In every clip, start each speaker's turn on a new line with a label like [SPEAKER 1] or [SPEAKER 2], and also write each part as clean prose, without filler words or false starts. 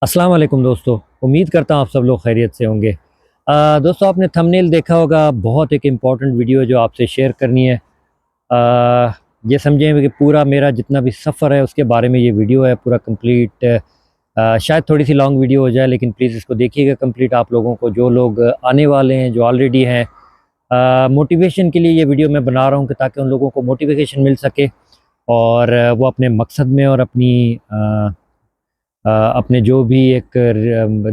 [SPEAKER 1] अस्सलाम वालेकुम दोस्तों। उम्मीद करता हूँ आप सब लोग खैरियत से होंगे। दोस्तों, आपने थंबनेल देखा होगा, बहुत एक इम्पॉर्टेंट वीडियो जो आपसे शेयर करनी है। ये समझें कि पूरा मेरा जितना भी सफ़र है उसके बारे में ये वीडियो है, पूरा कंप्लीट। शायद थोड़ी सी लॉन्ग वीडियो हो जाए, लेकिन प्लीज़ इसको देखिएगा कंप्लीट। आप लोगों को, जो लोग आने वाले हैं, जो ऑलरेडी हैं, मोटिवेशन के लिए ये वीडियो मैं बना रहा हूँ कि ताकि उन लोगों को मोटिवेशन मिल सके और वो अपने मकसद में और अपने जो भी एक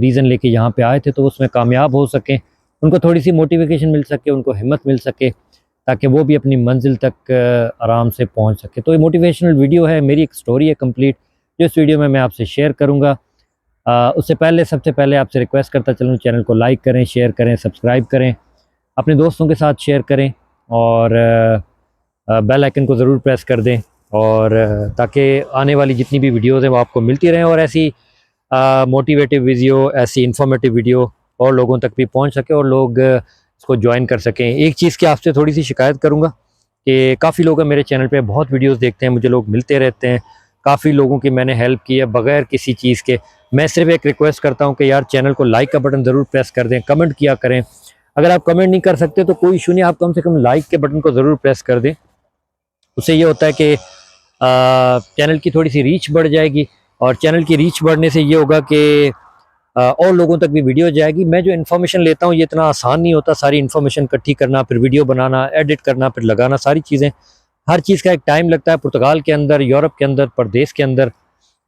[SPEAKER 1] रीज़न लेके यहाँ पे आए थे तो उसमें कामयाब हो सकें। उनको थोड़ी सी मोटिवेशन मिल सके, उनको हिम्मत मिल सके, ताकि वो भी अपनी मंजिल तक आराम से पहुँच सके। तो ये मोटिवेशनल वीडियो है, मेरी एक स्टोरी है कंप्लीट, जो इस वीडियो में मैं आपसे शेयर करूँगा। उससे पहले, सबसे पहले आपसे रिक्वेस्ट करता चलूँ, चैनल को लाइक करें, शेयर करें, सब्सक्राइब करें, अपने दोस्तों के साथ शेयर करें और बेल आइकन को ज़रूर प्रेस कर दें, और ताकि आने वाली जितनी भी वीडियोज़ हैं वो आपको मिलती रहें, और ऐसी मोटिवेटिव वीडियो, ऐसी इन्फॉर्मेटिव वीडियो और लोगों तक भी पहुंच सके और लोग इसको ज्वाइन कर सकें। एक चीज़ की आपसे थोड़ी सी शिकायत करूंगा कि काफ़ी लोग मेरे चैनल पे बहुत वीडियोस देखते हैं, मुझे लोग मिलते रहते हैं, काफ़ी लोगों की मैंने हेल्प की है बगैर किसी चीज़ के। मैं सिर्फ एक रिक्वेस्ट करता हूँ कि यार, चैनल को लाइक का बटन ज़रूर प्रेस कर दें, कमेंट किया करें। अगर आप कमेंट नहीं कर सकते तो कोई इशू नहीं, आप कम से कम लाइक के बटन को ज़रूर प्रेस कर दें। उससे ये होता है कि चैनल की थोड़ी सी रीच बढ़ जाएगी, और चैनल की रीच बढ़ने से ये होगा कि और लोगों तक भी वीडियो जाएगी। मैं जो इन्फॉर्मेशन लेता हूँ ये इतना आसान नहीं होता, सारी इन्फॉर्मेशन इकट्ठी करना, फिर वीडियो बनाना, एडिट करना, फिर लगाना, सारी चीज़ें, हर चीज़ का एक टाइम लगता है। पुर्तगाल के अंदर, यूरोप के अंदर, परदेश के अंदर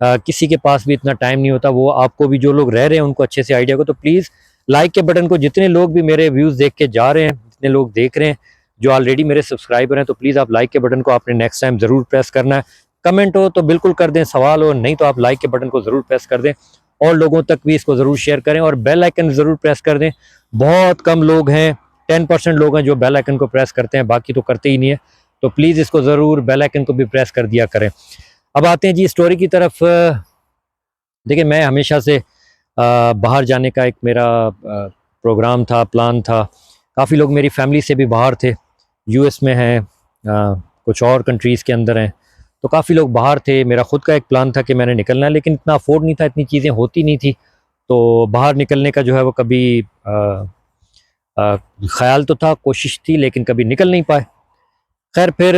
[SPEAKER 1] किसी के पास भी इतना टाइम नहीं होता। वो आपको भी, जो लोग रह रहे हैं उनको अच्छे से आइडिया को, तो प्लीज़ लाइक के बटन को, जितने लोग भी मेरे व्यूज़ देख के जा रहे हैं, जितने लोग देख रहे हैं, जो ऑलरेडी मेरे सब्सक्राइबर हैं, तो प्लीज़ आप लाइक के बटन को आपने नेक्स्ट टाइम ज़रूर प्रेस करना है। कमेंट हो तो बिल्कुल कर दें, सवाल हो नहीं तो आप लाइक के बटन को ज़रूर प्रेस कर दें, और लोगों तक भी इसको ज़रूर शेयर करें, और बेल आइकन ज़रूर प्रेस कर दें। बहुत कम लोग हैं, 10% लोग हैं जो बेल आइकन को प्रेस करते हैं, बाकी तो करते ही नहीं है। तो प्लीज़ इसको ज़रूर, बेल आइकन को भी प्रेस कर दिया करें। अब आते हैं जी स्टोरी की तरफ। देखिए, मैं हमेशा से बाहर जाने का एक मेरा प्रोग्राम था, प्लान था। काफ़ी लोग मेरी फैमिली से भी बाहर थे, यूएस में हैं, कुछ और कंट्रीज़ के अंदर हैं, तो काफ़ी लोग बाहर थे। मेरा ख़ुद का एक प्लान था कि मैंने निकलना है, लेकिन इतना अफोर्ड नहीं था, इतनी चीज़ें होती नहीं थी, तो बाहर निकलने का जो है वो कभी ख़्याल तो था, कोशिश थी, लेकिन कभी निकल नहीं पाए। खैर, फिर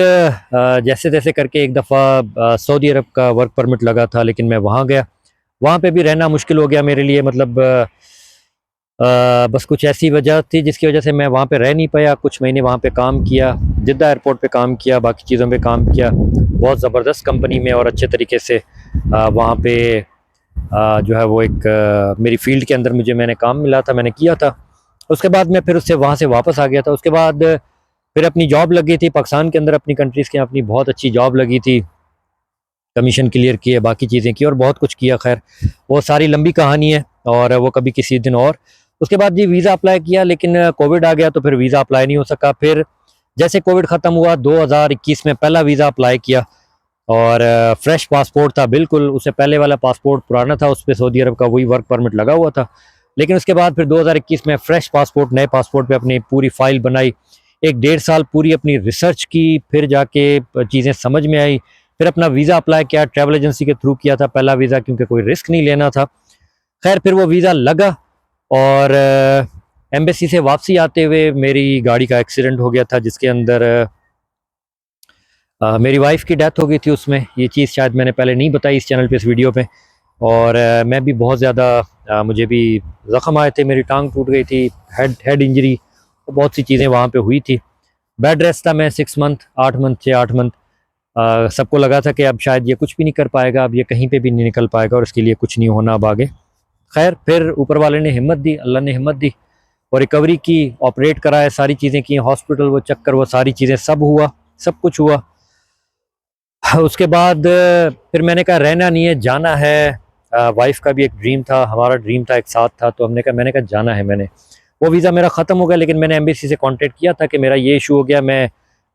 [SPEAKER 1] जैसे तैसे करके एक दफ़ा सऊदी अरब का वर्क परमिट लगा था, लेकिन मैं वहाँ गया। वहाँ पे भी रहना मुश्किल हो गया मेरे लिए, मतलब बस कुछ ऐसी वजह थी जिसकी वजह से मैं वहाँ पे रह नहीं पाया। कुछ महीने वहाँ पे काम किया, जिद्दा एयरपोर्ट पे काम किया, बाकी चीज़ों पे काम किया, बहुत ज़बरदस्त कंपनी में और अच्छे तरीके से वहाँ पे जो है वो एक मेरी फ़ील्ड के अंदर मैंने काम मिला था, मैंने किया था। उसके बाद मैं फिर उससे वहाँ से वापस आ गया था। उसके बाद फिर अपनी जॉब लगी थी पाकिस्तान के अंदर, अपनी कंट्रीज़ के अपनी बहुत अच्छी जॉब लगी थी, कमीशन क्लियर किए, बाकी चीज़ें की और बहुत कुछ किया। खैर, वो सारी लंबी कहानी है और वो कभी किसी दिन और। उसके बाद जी वीज़ा अप्लाई किया, लेकिन कोविड आ गया तो फिर वीज़ा अप्लाई नहीं हो सका। फिर जैसे कोविड ख़त्म हुआ 2021 में पहला वीज़ा अप्लाई किया, और फ्रेश पासपोर्ट था बिल्कुल। उससे पहले वाला पासपोर्ट पुराना था, उस पे सऊदी अरब का वही वर्क परमिट लगा हुआ था। लेकिन उसके बाद फिर 2021 में फ्रेश पासपोर्ट, नए पासपोर्ट पे अपनी पूरी फ़ाइल बनाई, 1 डेढ़ साल पूरी अपनी रिसर्च की, फिर जाके चीज़ें समझ में आई। फिर अपना वीज़ा अप्लाई किया, ट्रैवल एजेंसी के थ्रू किया था पहला वीज़ा, क्योंकि कोई रिस्क नहीं लेना था। खैर, फिर वो वीज़ा लगा, और एम्बेसी से वापसी आते हुए मेरी गाड़ी का एक्सीडेंट हो गया था, जिसके अंदर मेरी वाइफ़ की डेथ हो गई थी उसमें। ये चीज़ शायद मैंने पहले नहीं बताई इस चैनल पे, इस वीडियो पे। और मैं भी बहुत ज़्यादा, मुझे भी ज़ख्म आए थे, मेरी टांग टूट गई थी, हेड इंजरी, तो बहुत सी चीज़ें वहाँ पे हुई थी। बेड रेस्ट था मैं 6 मंथ, 8 मंथ से 8 मंथ। सबको लगा था कि अब शायद ये कुछ भी नहीं कर पाएगा, अब ये कहीं पे भी नहीं निकल पाएगा और इसके लिए कुछ नहीं होना अब आगे। खैर, फिर ऊपर वाले ने हिम्मत दी, अल्लाह ने हिम्मत दी और रिकवरी की, ऑपरेट कराया, सारी चीज़ें की, हॉस्पिटल वो चक्कर, वो सारी चीज़ें सब हुआ, सब कुछ हुआ। उसके बाद फिर मैंने कहा रहना नहीं है, जाना है। वाइफ़ का भी एक ड्रीम था, हमारा ड्रीम था, एक साथ था, तो मैंने कहा जाना है। वो वीज़ा मेरा ख़त्म हो गया, लेकिन मैंने एम्बेसी से कॉन्टैक्ट किया था कि मेरा ये इशू हो गया, मैं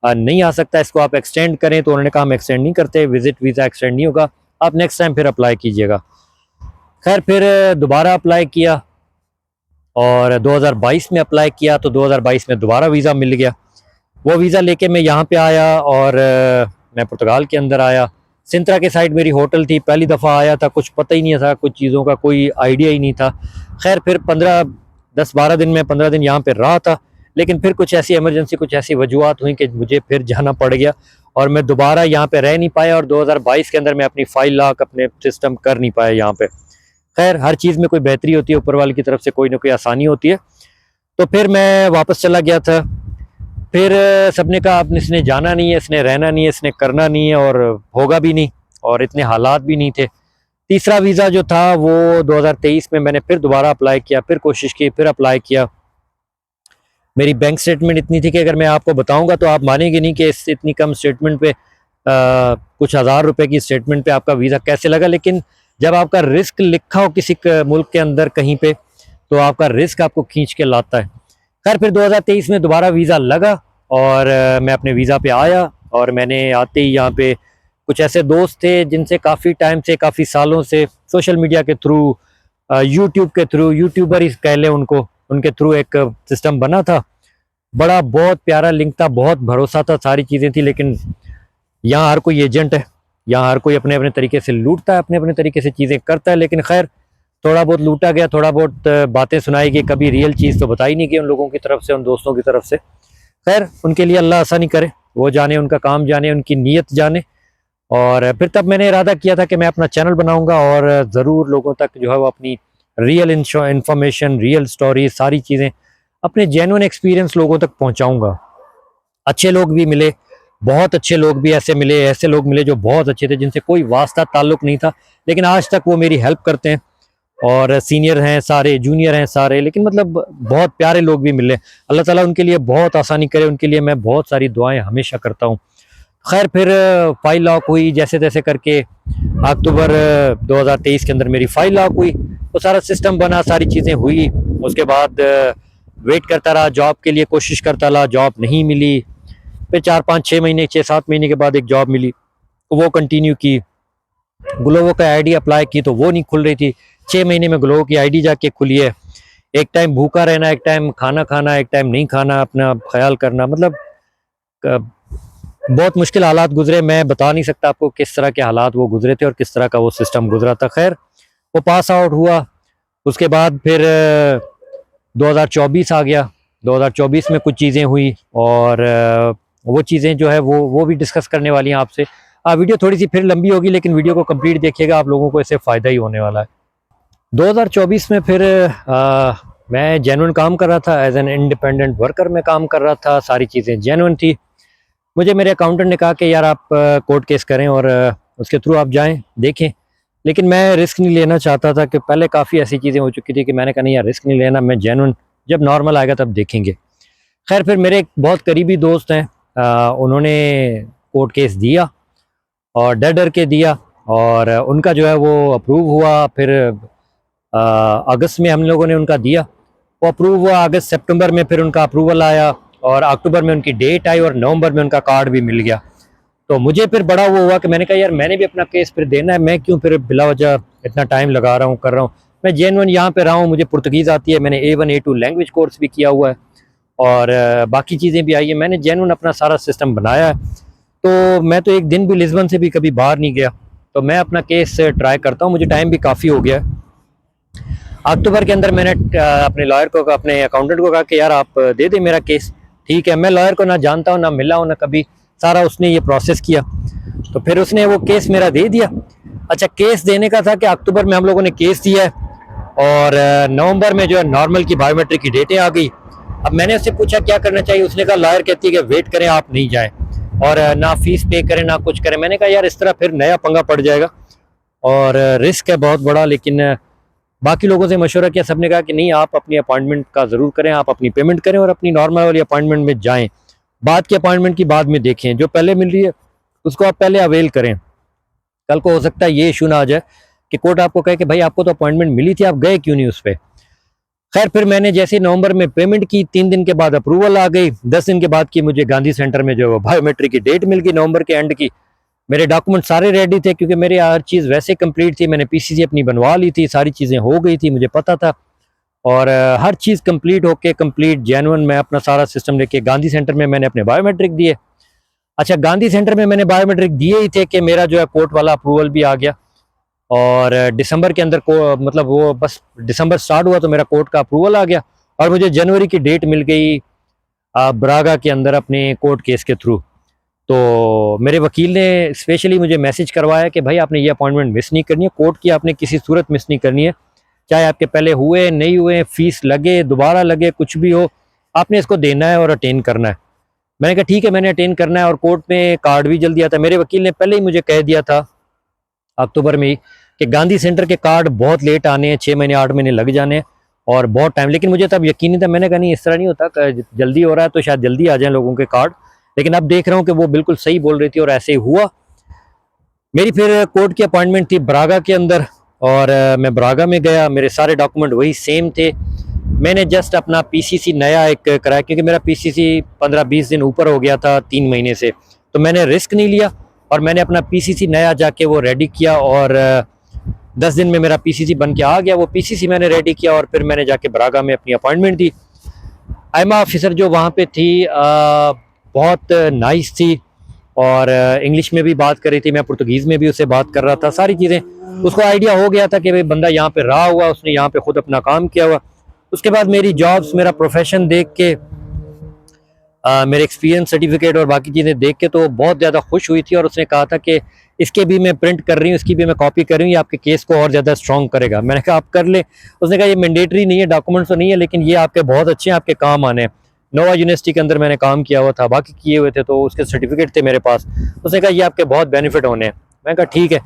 [SPEAKER 1] नहीं आ सकता, इसको आप एक्सटेंड करें। तो उन्होंने कहा हम एक्सटेंड नहीं करते, विज़िट वीज़ा एक्सटेंड नहीं होगा, आप नेक्स्ट टाइम फिर अप्लाई कीजिएगा। खैर, फिर दोबारा अप्लाई किया, और 2022 में अप्लाई किया तो 2022 में दोबारा वीज़ा मिल गया। वो वीज़ा लेके मैं यहाँ पे आया, और मैं पुर्तगाल के अंदर आया। सिंत्रा के साइड मेरी होटल थी, पहली दफ़ा आया था, कुछ पता ही नहीं था, कुछ चीज़ों का कोई आइडिया ही नहीं था। खैर फिर 10-12 दिन में 15 दिन यहाँ पे रहा था, लेकिन फिर कुछ ऐसी इमरजेंसी, कुछ ऐसी वजूहत हुई कि मुझे फिर जाना पड़ गया और मैं दोबारा यहाँ पे रह नहीं पाया और 2022 के अंदर मैं अपनी फाइल लॉक अपने सिस्टम कर नहीं पाया यहाँ पे। खैर हर चीज़ में कोई बेहतरी होती है, ऊपर वाले की तरफ से कोई ना कोई आसानी होती है। तो फिर मैं वापस चला गया था। फिर सबने कहा अब इसने जाना नहीं है, इसने रहना नहीं है, इसने करना नहीं है और होगा भी नहीं, और इतने हालात भी नहीं थे। तीसरा वीज़ा जो था वो 2023 में मैंने फिर दोबारा अप्लाई किया, फिर कोशिश की, फिर अप्लाई किया। मेरी बैंक स्टेटमेंट इतनी थी कि अगर मैं आपको बताऊंगा तो आप मानेंगे नहीं कि इस इतनी कम स्टेटमेंट पे कुछ हज़ार रुपए की स्टेटमेंट पे आपका वीज़ा कैसे लगा। लेकिन जब आपका रिस्क लिखा हो किसी मुल्क के अंदर कहीं पे, तो आपका रिस्क आपको खींच के लाता है। खैर फिर 2023 में दोबारा वीज़ा लगा और मैं अपने वीज़ा पे आया, और मैंने आते ही यहाँ पे कुछ ऐसे दोस्त थे जिनसे काफ़ी टाइम से, काफ़ी सालों से सोशल मीडिया के थ्रू, यूट्यूब के थ्रू, यूट्यूबर ही कह लें उनको, उनके थ्रू एक सिस्टम बना था। बड़ा बहुत प्यारा लिंक था, बहुत भरोसा था, सारी चीज़ें थी। लेकिन यहाँ हर कोई एजेंट है, यहाँ हर कोई अपने अपने तरीके से लूटता है, अपने अपने तरीके से चीज़ें करता है। लेकिन खैर थोड़ा बहुत लूटा गया, थोड़ा बहुत बातें सुनाई गई, कभी रियल चीज़ तो बताई नहीं गई उन लोगों की तरफ से, उन दोस्तों की तरफ से। खैर उनके लिए अल्लाह आसानी करे, वो जाने, उनका काम जाने, उनकी नीयत जाने। और फिर तब मैंने इरादा किया था कि मैं अपना चैनल बनाऊंगा और ज़रूर लोगों तक जो है वो अपनी रियल इंफॉर्मेशन, रियल स्टोरी, सारी चीज़ें, अपने जेन्युइन एक्सपीरियंस लोगों तक पहुंचाऊंगा। अच्छे लोग भी मिले, बहुत अच्छे लोग भी ऐसे मिले, ऐसे लोग मिले जो बहुत अच्छे थे, जिनसे कोई वास्ता ताल्लुक नहीं था, लेकिन आज तक वो मेरी हेल्प करते हैं। और सीनियर हैं सारे, जूनियर हैं सारे, लेकिन मतलब बहुत प्यारे लोग भी मिले। अल्लाह ताला उनके लिए बहुत आसानी करे, उनके लिए मैं बहुत सारी दुआएं हमेशा करता हूँ। खैर फिर फाइल लॉक हुई जैसे तैसे करके, अक्टूबर 2023 के अंदर मेरी फाइल लॉक हुई, वो सारा सिस्टम बना, सारी चीज़ें हुई। उसके बाद वेट करता रहा जॉब के लिए, कोशिश करता रहा, जॉब नहीं मिली। फिर 4-5-6 महीने, 6-7 महीने के बाद एक जॉब मिली, तो वो कंटिन्यू की। ग्लोवो का आईडी अप्लाई की तो वो नहीं खुल रही थी। 6 महीने में ग्लोवो की आईडी जाके खुली है। एक टाइम भूखा रहना, एक टाइम खाना खाना, एक टाइम नहीं खाना, अपना ख्याल करना, मतलब बहुत मुश्किल हालात गुजरे। मैं बता नहीं सकता आपको किस तरह के हालात वो गुजरे थे और किस तरह का वो सिस्टम गुजरा था। खैर वो पास आउट हुआ। उसके बाद फिर 2024 आ गया। 2024 में कुछ चीज़ें हुई और वो चीज़ें जो है वो भी डिस्कस करने वाली हैं आपसे। वीडियो थोड़ी सी फिर लंबी होगी, लेकिन वीडियो को कंप्लीट देखिएगा, आप लोगों को इससे फ़ायदा ही होने वाला है। 2024 में फिर मैं जेन्युइन काम कर रहा था, एज एन इंडिपेंडेंट वर्कर में काम कर रहा था, सारी चीज़ें जेन्युइन थी। मुझे मेरे अकाउंटेंट ने कहा कि यार आप कोर्ट केस करें और उसके थ्रू आप जाएं, देखें। लेकिन मैं रिस्क नहीं लेना चाहता था, कि पहले काफ़ी ऐसी चीज़ें हो चुकी थी कि मैंने कहा नहीं यार रिस्क नहीं लेना, मैं जेन्युइन, जब नॉर्मल आएगा तब देखेंगे। खैर फिर मेरे एक बहुत करीबी दोस्त हैं, उन्होंने कोर्ट केस दिया और डर डर के दिया, और उनका जो है वो अप्रूव हुआ। फिर अगस्त में हम लोगों ने उनका दिया, वो अप्रूव हुआ। अगस्त सितंबर में फिर उनका अप्रूवल आया, और अक्टूबर में उनकी डेट आई, और नवंबर में उनका कार्ड भी मिल गया। तो मुझे फिर बड़ा वो हुआ कि मैंने कहा यार मैंने भी अपना केस फिर देना है, मैं क्यों फिर बिला वजह इतना टाइम लगा रहा हूँ, कर रहा हूँ। मैं जेन्युइन यहाँ पे रहा हूँ, मुझे पुर्तगीज़ आती है, मैंने A1 A2 लैंग्वेज कोर्स भी किया हुआ है, और बाकी चीज़ें भी आई है। मैंने जेन्युइन अपना सारा सिस्टम बनाया है। तो मैं तो एक दिन भी लिस्बन से भी कभी बाहर नहीं गया। तो मैं अपना केस ट्राई करता हूँ, मुझे टाइम भी काफ़ी हो गया है। अक्टूबर के अंदर मैंने अपने लॉयर को, अपने अकाउंटेंट को कहा कि यार आप दे दें मेरा केस। ठीक है, मैं लॉयर को ना जानता हूँ, ना मिला हूँ, ना कभी, सारा उसने ये प्रोसेस किया। तो फिर उसने वो केस मेरा दे दिया। अच्छा, केस देने का था कि अक्टूबर में हम लोगों ने केस दिया है, और नवंबर में जो है नॉर्मल की बायोमेट्रिक की डेटें आ गई। अब मैंने उससे पूछा क्या करना चाहिए, उसने कहा लॉयर कहती है कि वेट करें, आप नहीं जाएं, और ना फीस पे करें ना कुछ करें। मैंने कहा यार इस तरह फिर नया पंगा पड़ जाएगा और रिस्क है बहुत बड़ा। लेकिन बाकी लोगों से मशवरा किया, सबने कहा कि नहीं आप अपनी अपॉइंटमेंट का ज़रूर करें, आप अपनी पेमेंट करें और अपनी नॉर्मल वाली अपॉइंटमेंट में जाएं। बाद की अपॉइंटमेंट की बाद में देखें, जो पहले मिल रही है उसको आप पहले अवेल करें। कल को हो सकता है ये इशू ना आ जाए कि कोर्ट आपको कहे कि भाई आपको तो अपॉइंटमेंट मिली थी, आप गए क्यों नहीं उस पर। खैर फिर मैंने जैसे नवंबर में पेमेंट की, 3 दिन के बाद अप्रूवल आ गई। 10 दिन के बाद की मुझे गांधी सेंटर में जो बायोमेट्रिक की डेट मिल गई, नवंबर के एंड की। मेरे डॉक्यूमेंट सारे रेडी थे, क्योंकि मेरी हर चीज़ वैसे कंप्लीट थी, मैंने पीसीसी अपनी बनवा ली थी, सारी चीज़ें हो गई थी, मुझे पता था। और हर चीज़ कंप्लीट होके, कंप्लीट जेन्युइन मैं अपना सारा सिस्टम लेके गांधी सेंटर में मैंने अपने बायोमेट्रिक दिए। अच्छा, गांधी सेंटर में मैंने बायोमेट्रिक दिए ही थे कि मेरा जो है कोर्ट वाला अप्रूवल भी आ गया, और दिसंबर के अंदर को मतलब वो बस दिसंबर स्टार्ट हुआ तो मेरा कोर्ट का अप्रूवल आ गया, और मुझे जनवरी की डेट मिल गई ब्रागा के अंदर अपने कोर्ट केस के थ्रू। तो मेरे वकील ने स्पेशली मुझे मैसेज करवाया कि भाई आपने ये अपॉइंटमेंट मिस नहीं करनी है, कोर्ट की आपने किसी सूरत मिस नहीं करनी है, चाहे आपके पहले हुए नहीं हुए, फीस लगे दोबारा लगे कुछ भी हो, आपने इसको देना है और अटेंड करना है। मैंने कहा ठीक है, मैंने अटेंड करना है, और कोर्ट में कार्ड भी जल्दी आता है। मेरे वकील ने पहले ही मुझे कह दिया था अक्टूबर में ही कि गांधी सेंटर के कार्ड बहुत लेट आने हैं, 6 महीने 8 महीने लग जाने हैं और बहुत टाइम, लेकिन मुझे तब यकीन नहीं था। मैंने कहा नहीं, इस तरह नहीं होता, जल्दी हो रहा है तो शायद जल्दी आ जाए लोगों के कार्ड, लेकिन अब देख रहा हूँ कि वो बिल्कुल सही बोल रही थी और ऐसे ही हुआ। मेरी फिर कोर्ट की अपॉइंटमेंट थी ब्रागा के अंदर, और मैं ब्रागा में गया, मेरे सारे डॉक्यूमेंट वही सेम थे। मैंने जस्ट अपना पीसीसी नया एक कराया, क्योंकि मेरा पीसीसी 15-20 दिन ऊपर हो गया था 3 महीने से, तो मैंने रिस्क नहीं लिया और मैंने अपना पीसीसी नया जाके वो रेडी किया, और 10 दिन में मेरा पीसीसी बन के आ गया। वो पीसीसी मैंने रेडी किया और फिर मैंने जाके ब्रागा में अपनी अपॉइंटमेंट दी। आयमा ऑफिसर जो वहाँ पे थी बहुत नाइस थी, और इंग्लिश में भी बात कर रही थी, मैं पुर्तगीज़ में भी उससे बात कर रहा था, सारी चीज़ें उसको आइडिया हो गया था कि भाई बंदा यहाँ पे रहा हुआ, उसने यहाँ पे खुद अपना काम किया हुआ। उसके बाद मेरी जॉब्स, मेरा प्रोफेशन देख के, मेरे एक्सपीरियंस सर्टिफिकेट और बाकी चीज़ें देख के तो बहुत ज़्यादा खुश हुई थी, और उसने कहा था कि इसके भी मैं प्रिंट कर रही हूँ, इसकी भी मैं कॉपी कर रही हूँ, ये आपके केस को और ज़्यादा स्ट्रॉन्ग करेगा। मैंने कहा आप कर ले। उसने कहा ये मैंडेटरी नहीं है, डॉक्यूमेंट्स तो नहीं है, लेकिन ये आपके बहुत अच्छे हैं, आपके काम आने हैं। नोवा यूनिवर्सिटी के अंदर मैंने काम किया हुआ था, बाकी किए हुए थे, तो उसके सर्टिफिकेट थे मेरे पास। उसने कहा ये आपके बहुत बेनिफिट होने हैं। मैंने कहा ठीक है।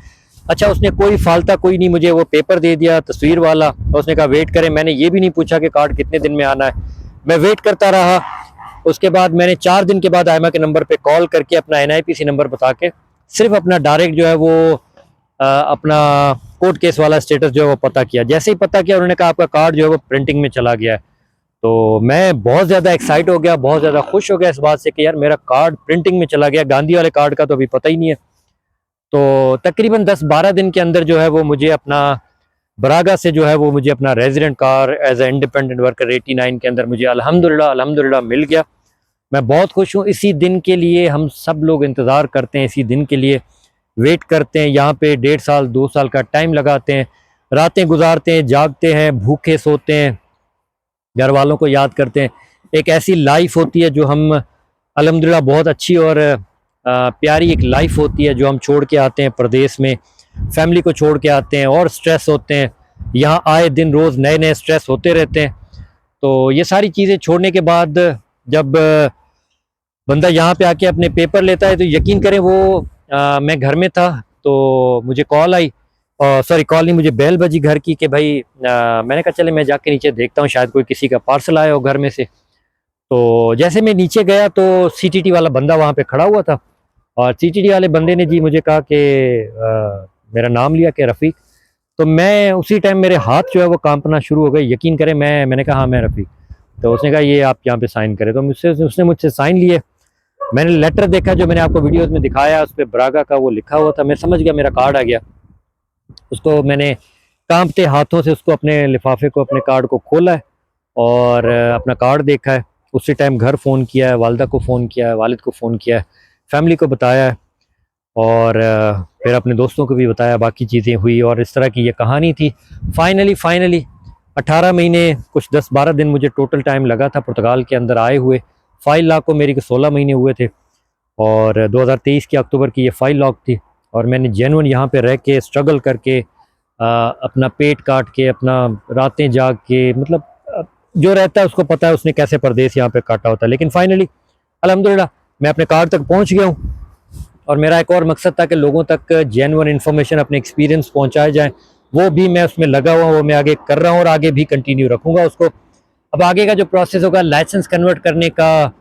[SPEAKER 1] अच्छा, उसने कोई फालता कोई नहीं मुझे वो पेपर दे दिया तस्वीर वाला, उसने कहा वेट करें। मैंने ये भी नहीं पूछा कि कार्ड कितने दिन में आना है, मैं वेट करता रहा। उसके बाद मैंने 4 दिन के बाद आयमा के नंबर पे कॉल करके अपना एनआईपीसी नंबर बता के सिर्फ अपना डायरेक्ट जो है वो अपना कोर्ट केस वाला स्टेटस जो है वो पता किया। जैसे ही पता किया उन्होंने कहा आपका कार्ड जो है वो प्रिंटिंग में चला गया है। तो मैं बहुत ज़्यादा एक्साइट हो गया, बहुत ज़्यादा खुश हो गया इस बात से कि यार मेरा कार्ड प्रिंटिंग में चला गया। गांधी वाले कार्ड का तो अभी पता ही नहीं है। तो तकरीबन 10-12 दिन के अंदर जो है वो मुझे अपना ब्रागा से जो है वो मुझे अपना resident car as a independent worker 89 के अंदर मुझे अल्हम्दुलिल्लाह मिल गया। मैं बहुत खुश हूँ। इसी दिन के लिए हम सब लोग इंतज़ार करते हैं, इसी दिन के लिए वेट करते हैं। यहाँ पे 1.5 साल 2 साल का टाइम लगाते हैं, रातें गुजारते हैं, जागते हैं, भूखे सोते हैं, घर वालों को याद करते हैं। एक ऐसी लाइफ होती है जो हम अल्हम्दुलिल्लाह बहुत अच्छी और प्यारी एक लाइफ होती है जो हम छोड़ के आते हैं प्रदेश में, फैमिली को छोड़ के आते हैं और स्ट्रेस होते हैं। यहाँ आए दिन रोज़ नए नए स्ट्रेस होते रहते हैं। तो ये सारी चीज़ें छोड़ने के बाद जब बंदा यहाँ पे आके अपने पेपर लेता है तो यकीन करें वो मैं घर में था तो मुझे कॉल आई, सॉरी कॉल नहीं, मुझे बेल बजी घर की कि भाई मैंने कहा चले मैं जाके नीचे देखता हूँ, शायद कोई किसी का पार्सल आया हो घर में से। तो जैसे मैं नीचे गया तो सीटीटी वाला बंदा वहाँ पे खड़ा हुआ था, और सीटीटी वाले बंदे ने जी मुझे कहा कि मेरा नाम लिया कि रफ़ीक। तो मैं उसी टाइम मेरे हाथ जो है वो कांपना शुरू हो गए। यकीन करें मैंने कहा हाँ मैं रफ़ीक। तो उसने कहा ये आप यहाँ पे साइन करें। तो मुझसे उसने मुझसे साइन लिए। मैंने लेटर देखा जो मैंने आपको वीडियोस में दिखाया, उस पर ब्रागा का वो लिखा हुआ था। मैं समझ गया मेरा कार्ड आ गया। उसको मैंने कांपते हाथों से उसको अपने लिफाफे को, अपने कार्ड को खोला है और अपना कार्ड देखा है। उसी टाइम घर फ़ोन किया है, वालदा को फ़ोन किया है, वालिद को फ़ोन किया है, फैमिली को बताया है, और फिर अपने दोस्तों को भी बताया। बाकी चीज़ें हुई और इस तरह की ये कहानी थी। फाइनली 18 महीने कुछ 10-12 दिन मुझे टोटल टाइम लगा था पुर्तगाल के अंदर आए हुए। फाइल लॉक को मेरी को 16 महीने हुए थे, और 2023 के अक्टूबर की ये फाइल लॉक थी। और मैंने जेन्युइन यहाँ पे रह के स्ट्रगल करके अपना पेट काट के, अपना रातें जाग के, मतलब जो रहता है उसको पता है उसने कैसे परदेश यहाँ पे काटा होता है। लेकिन फाइनली अल्हम्दुलिल्लाह मैं अपने कार्ड तक पहुँच गया हूँ। और मेरा एक और मकसद था कि लोगों तक जेन्युइन इन्फॉर्मेशन, अपने एक्सपीरियंस पहुँचाए जाएँ, वो भी मैं उसमें लगा हुआ हूँ, वो मैं आगे कर रहा हूँ और आगे भी कंटिन्यू रखूँगा उसको। अब आगे का जो प्रोसेस होगा लाइसेंस कन्वर्ट करने का,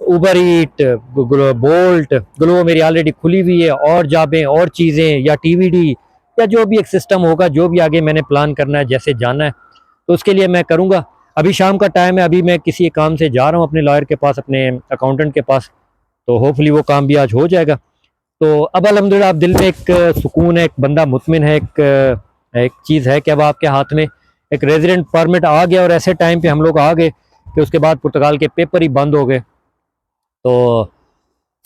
[SPEAKER 1] उबर ईट, बोल्ट, ग्लो मेरी ऑलरेडी खुली हुई है, और जाबें और चीज़ें या टीवीडी या जो भी एक सिस्टम होगा, जो भी आगे मैंने प्लान करना है, जैसे जाना है, तो उसके लिए मैं करूँगा। अभी शाम का टाइम है, अभी मैं किसी काम से जा रहा हूँ अपने लॉयर के पास, अपने अकाउंटेंट के पास, तो होपफुली वो काम भी आज हो जाएगा। तो अब अल्हम्दुलिल्लाह अब दिल में एक सुकून है, एक बंदा मुतमिन है, एक चीज़ है कि अब आपके हाथ में एक रेजिडेंट परमिट आ गया। और ऐसे टाइम पे हम लोग आ गए कि उसके बाद पुर्तगाल के पेपर ही बंद हो गए। तो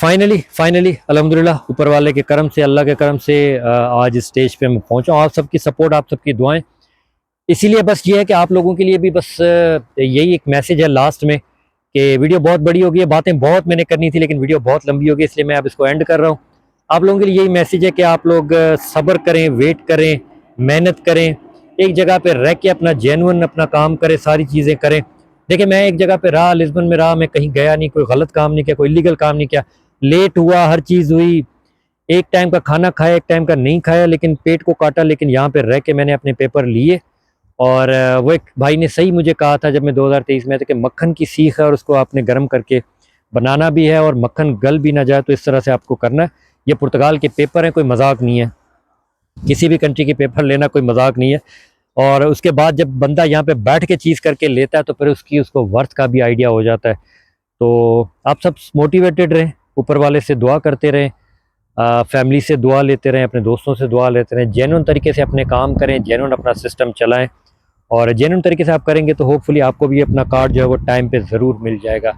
[SPEAKER 1] फाइनली अल्हम्दुलिल्लाह ऊपर वाले के करम से, अल्लाह के करम से आज इस स्टेज पे मैं पहुंचा हूँ। आप सबकी सपोर्ट, आप सबकी दुआएं, इसीलिए बस ये है कि आप लोगों के लिए भी बस यही एक मैसेज है लास्ट में कि वीडियो बहुत बड़ी हो गई है, बातें बहुत मैंने करनी थी लेकिन वीडियो बहुत लंबी हो गई, इसलिए मैं अब इसको एंड कर रहा हूँ। आप लोगों के लिए यही मैसेज है कि आप लोग सब्र करें, वेट करें, मेहनत करें, एक जगह पे रह के अपना जेन्युइन अपना काम करें, सारी चीज़ें करें। देखिए मैं एक जगह पे रहा, लिस्बन में रहा, मैं कहीं गया नहीं, कोई गलत काम नहीं किया, कोई इलीगल काम नहीं किया, लेट हुआ, हर चीज़ हुई, एक टाइम का खाना खाया, एक टाइम का नहीं खाया, लेकिन पेट को काटा, लेकिन यहाँ पे रह के मैंने अपने पेपर लिए। और वो एक भाई ने सही मुझे कहा था जब मैं 2023 में था कि मक्खन की सीख है और उसको आपने गर्म करके बनाना भी है और मक्खन गल भी ना जाए, तो इस तरह से आपको करना है। ये पुर्तगाल के पेपर हैं, कोई मजाक नहीं है, किसी भी कंट्री के पेपर लेना कोई मजाक नहीं है। और उसके बाद जब बंदा यहाँ पे बैठ के चीज़ करके लेता है तो फिर उसको वर्थ का भी आइडिया हो जाता है। तो आप सब मोटिवेटेड रहें, ऊपर वाले से दुआ करते रहें, फैमिली से दुआ लेते रहें, अपने दोस्तों से दुआ लेते रहें, जेन्युइन तरीके से अपने काम करें, जेन्युइन अपना सिस्टम चलाएं, और जेन्युइन तरीके से आप करेंगे तो होपफुली आपको भी अपना कार्ड जो है वो टाइम पे ज़रूर मिल जाएगा।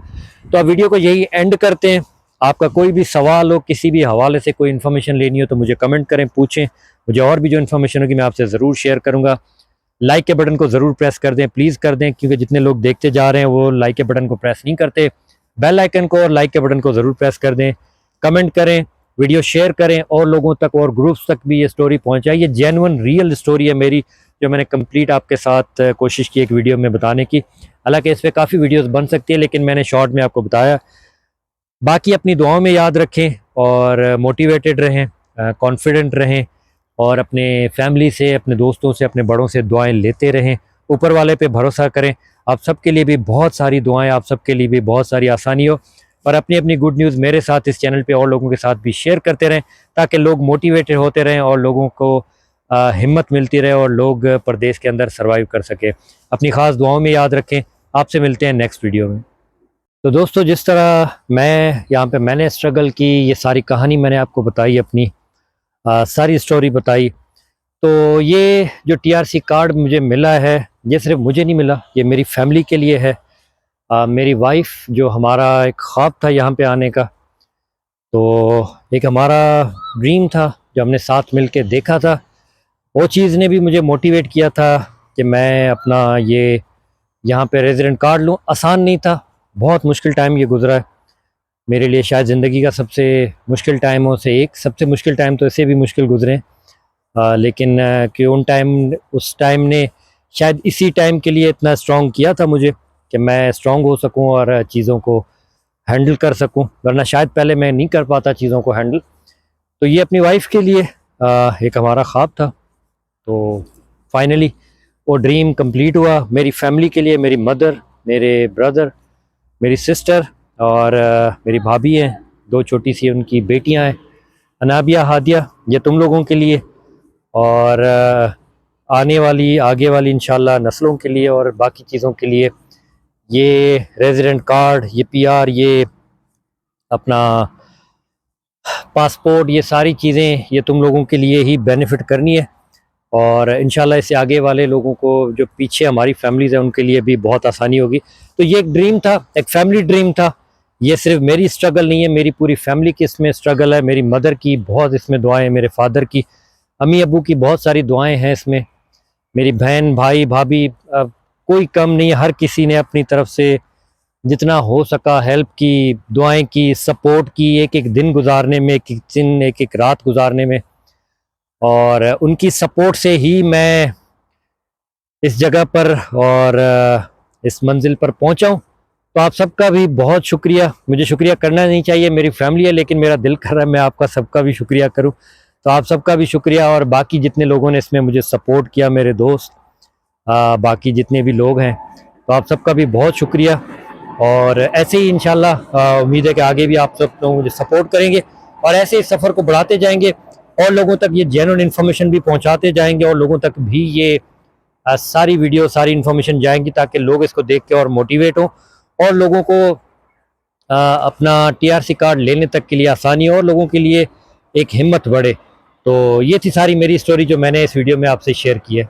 [SPEAKER 1] तो आप वीडियो को यही एंड करते हैं। आपका कोई भी सवाल हो, किसी भी हवाले से कोई इन्फॉर्मेशन लेनी हो तो मुझे कमेंट करें, पूछें, मुझे और भी जो इन्फॉर्मेशन होगी मैं आपसे ज़रूर शेयर करूँगा। लाइक के बटन को ज़रूर प्रेस कर दें, प्लीज़ कर दें, क्योंकि जितने लोग देखते जा रहे हैं वो लाइक के बटन को प्रेस नहीं करते। बेल आइकन को और लाइक के बटन को ज़रूर प्रेस कर दें, कमेंट करें, वीडियो शेयर करें और लोगों तक और ग्रुप्स तक भी ये स्टोरी पहुँचाएं। ये जेन्युइन रियल स्टोरी है मेरी, जो मैंने कंप्लीट आपके साथ कोशिश की एक वीडियो में बताने की। हालांकि इस पर काफ़ी वीडियोस बन सकती है लेकिन मैंने शॉर्ट में आपको बताया। बाकी अपनी दुआओं में याद रखें और मोटिवेटेड रहें, कॉन्फिडेंट रहें और अपने फैमिली से, अपने दोस्तों से, अपने बड़ों से दुआएं लेते रहें, ऊपर वाले पे भरोसा करें। आप सबके लिए भी बहुत सारी दुआएं, आप सबके लिए भी बहुत सारी आसानी हो, और अपनी अपनी गुड न्यूज़ मेरे साथ इस चैनल पे और लोगों के साथ भी शेयर करते रहें ताकि लोग मोटिवेटेड होते रहें और लोगों को हिम्मत मिलती रहे और लोग परदेश के अंदर सर्वाइव कर सके। अपनी ख़ास दुआओं में याद रखें। आपसे मिलते हैं नेक्स्ट वीडियो में। तो दोस्तों, जिस तरह मैं यहाँ पे मैंने स्ट्रगल की, ये सारी कहानी मैंने आपको बताई, अपनी सारी स्टोरी बताई, तो ये जो TRC कार्ड मुझे मिला है, ये सिर्फ मुझे नहीं मिला, ये मेरी फैमिली के लिए है। मेरी वाइफ, जो हमारा एक ख्वाब था यहाँ पे आने का, तो एक हमारा ड्रीम था जो हमने साथ मिल के देखा था, वो चीज़ ने भी मुझे मोटिवेट किया था कि मैं अपना ये यहाँ पे रेजिडेंट कार्ड लूँ। आसान नहीं था, बहुत मुश्किल टाइम ये गुजरा है मेरे लिए, शायद ज़िंदगी का सबसे मुश्किल टाइमों से एक, सबसे मुश्किल टाइम तो इससे भी मुश्किल गुजरे, लेकिन कि उस टाइम ने शायद इसी टाइम के लिए इतना स्ट्रॉन्ग किया था मुझे कि मैं स्ट्रॉन्ग हो सकूं और चीज़ों को हैंडल कर सकूं, वरना शायद पहले मैं नहीं कर पाता चीज़ों को हैंडल। तो ये अपनी वाइफ के लिए एक हमारा ख्वाब था, तो फाइनली वो ड्रीम कंप्लीट हुआ। मेरी फैमिली के लिए, मेरी मदर, मेरे ब्रदर, मेरी सिस्टर और मेरी भाभी हैं, 2 छोटी सी उनकी बेटियां हैं, अनाबिया, हादिया, ये तुम लोगों के लिए और आगे वाली इंशाल्लाह नस्लों के लिए और बाकी चीज़ों के लिए। ये रेजिडेंट कार्ड, ये PR, ये अपना पासपोर्ट, ये सारी चीज़ें ये तुम लोगों के लिए ही बेनिफिट करनी है, और इंशाल्लाह इससे आगे वाले लोगों को, जो पीछे हमारी फैमिलीज़ हैं, उनके लिए भी बहुत आसानी होगी। तो ये एक ड्रीम था, एक फैमिली ड्रीम था। ये सिर्फ मेरी स्ट्रगल नहीं है, मेरी पूरी फैमिली की इसमें स्ट्रगल है। मेरी मदर की बहुत इसमें दुआएं, मेरे फादर की, अम्मी अबू की बहुत सारी दुआएं हैं इसमें, मेरी बहन, भाई, भाभी, कोई कम नहीं है। हर किसी ने अपनी तरफ से जितना हो सका हेल्प की, दुआएं की, सपोर्ट की, एक एक दिन गुजारने में, एक एक दिन, एक एक रात गुजारने में, और उनकी सपोर्ट से ही मैं इस जगह पर और इस मंजिल पर पहुंचा हूं। तो आप सबका भी बहुत शुक्रिया। मुझे शुक्रिया करना नहीं चाहिए, मेरी फैमिली है, लेकिन मेरा दिल कर रहा है मैं आपका सबका भी शुक्रिया करूं। तो आप सबका भी शुक्रिया, और बाकी जितने लोगों ने इसमें मुझे सपोर्ट किया, मेरे दोस्त, बाकी जितने भी लोग हैं, तो आप सबका भी बहुत शुक्रिया। और ऐसे ही इंशाल्लाह उम्मीद है कि आगे भी आप सब लोग मुझे सपोर्ट करेंगे और ऐसे इस सफ़र को बढ़ाते जाएंगे और लोगों तक ये जेन्युइन इन्फॉर्मेशन भी पहुंचाते जाएंगे, और लोगों तक भी ये सारी वीडियो, सारी इन्फॉर्मेशन जाएंगी ताकि लोग इसको देख के और मोटिवेट हों, और लोगों को अपना TRC कार्ड लेने तक के लिए आसानी हो, और लोगों के लिए एक हिम्मत बढ़े। तो ये थी सारी मेरी स्टोरी जो मैंने इस वीडियो में आपसे शेयर की है।